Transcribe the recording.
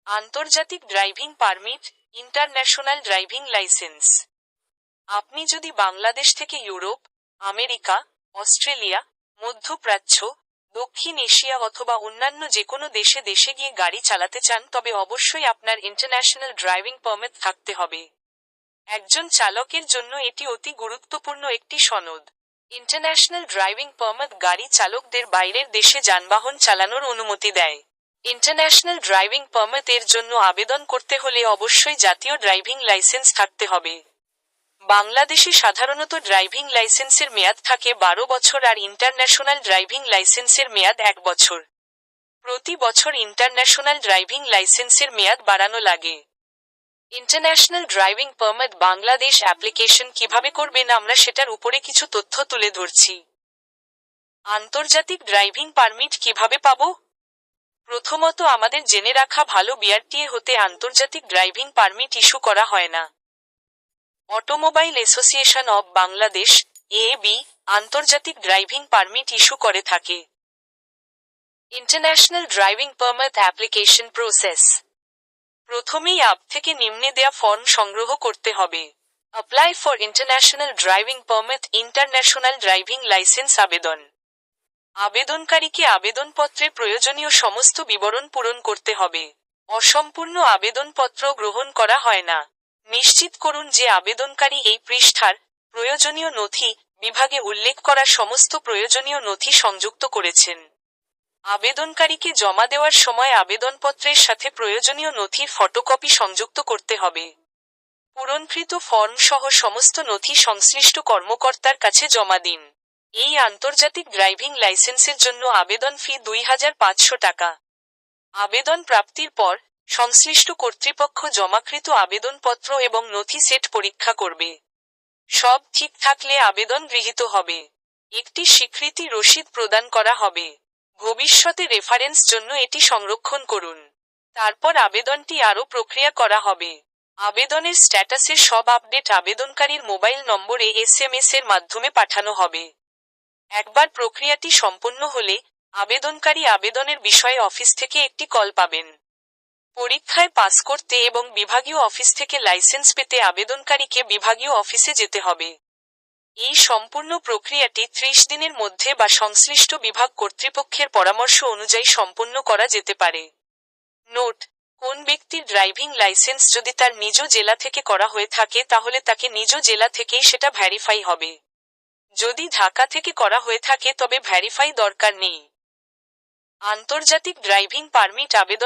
আন্তর্জাতিক driving permit, international driving licence. আপনি যদি বাংলাদেশ থেকে ইউরোপ, আমেরিকা, অস্ট্রেলিয়া, মধ্যপ্রাচ্য, দক্ষিণ এশিয়া অথবা অন্যান্য যেকোনো দেশে গিয়ে গাড়ি চালাতে চান তবে অবশ্যই আপনার ইন্টারন্যাশনাল ড্রাইভিং পারমিট থাকতে হবে। একজন চালকের জন্য এটি অতি গুরুত্বপূর্ণ একটি সনদ। ইন্টারন্যাশনাল ড্রাইভিং পারমিট গাড়ি চালকদের বাইরের দেশে যানবাহন চালানোর অনুমতি দেয়। ইন্টারন্যাশনাল ড্রাইভিং পারমিট এর জন্য আবেদন করতে হলে অবশ্যই জাতীয় ড্রাইভিং লাইসেন্স থাকতে হবে। বাংলাদেশে সাধারণত ড্রাইভিং লাইসেন্সের মেয়াদ থাকে 12 বছর আর ইন্টারন্যাশনাল ড্রাইভিং লাইসেন্সের মেয়াদ 1 বছর। প্রতি বছর ইন্টারন্যাশনাল ড্রাইভিং লাইসেন্সের মেয়াদ বাড়ানো লাগে। International driving permit Bangladesh application কিভাবে করবেন আমরা সেটার উপরে কিছু তথ্য তুলে ধরছি। আন্তর্জাতিক ড্রাইভিং পারমিট কিভাবে পাবো? প্রথমত আমাদের জেনে রাখা ভালো বিআরটিএ হতে আন্তর্জাতিক ড্রাইভিং পারমিট ইস্যু করা হয় না। Automobile association of Bangladesh (AAB) আন্তর্জাতিক ড্রাইভিং পারমিট ইস্যু করে থাকে। International driving permit application process. প্রথমেই অ্যাপ থেকে নিম্নে দেয়া ফর্ম সংগ্রহ করতে হবে। Apply for international driving permit international driving licence আবেদন। আবেদনকারীকে আবেদনপত্রে প্রয়োজনীয় সমস্ত বিবরণ পূরণ করতে হবে। অসম্পূর্ণ আবেদনপত্র গ্রহণ করা হয় না। নিশ্চিত করুন যে আবেদনকারী এই পৃষ্ঠার প্রয়োজনীয় নথি বিভাগে উল্লেখ করা সমস্ত প্রয়োজনীয় নথি সংযুক্ত করেছেন। আবেদনকারীকে জমা দেওয়ার সময় আবেদনপত্রের সাথে প্রয়োজনীয় নথির ফটোকপি সংযুক্ত করতে হবে। পূরণকৃত ফর্ম সহ সমস্ত নথি সংশ্লিষ্ট কর্মকর্তার কাছে জমা দিন। এই আন্তর্জাতিক ড্রাইভিং লাইসেন্সের জন্য আবেদন ফি 2500 টাকা। আবেদন প্রাপ্তির পর সংশ্লিষ্ট কর্তৃপক্ষ জমাকৃত আবেদনপত্র এবং নথি সেট পরীক্ষা করবে। সব ঠিক থাকলে আবেদন গৃহীত হবে। একটি স্বীকৃতি রসিদ প্রদান করা হবে। ভবিষ্যতে রেফারেন্স জন্য এটি সংরক্ষণ করুন। তারপর আবেদনটি আরও প্রক্রিয়া করা হবে। আবেদনের স্ট্যাটাসের সব আপডেট আবেদনকারীর মোবাইল নম্বরে SMS এর মাধ্যমে পাঠানো হবে। একবার প্রক্রিয়াটি সম্পন্ন হলে আবেদনকারী আবেদনের বিষয়ে অফিস থেকে একটি কল পাবেন। পরীক্ষায় পাস করতে এবং বিভাগীয় অফিস থেকে লাইসেন্স পেতে আবেদনকারীকে বিভাগীয় অফিসে যেতে হবে। এই সম্পূর্ণ প্রক্রিয়াটি 30 দিনের মধ্যে বা সংশ্লিষ্ট বিভাগ কর্তৃপক্ষের পরামর্শ অনুযায়ী সম্পন্ন করা যেতে পারে। নোট: কোন ব্যক্তির ড্রাইভিং লাইসেন্স যদি তার নিজ জেলা থেকে করা হয়ে থাকে তাহলে তাকে নিজ জেলা থেকেই সেটা ভেরিফাই হবে। যদি ঢাকা থেকে করা হয়ে থাকে তবে ভেরিফাই দরকার নেই। আন্তর্জাতিক ড্রাইভিং পারমিট আবেদন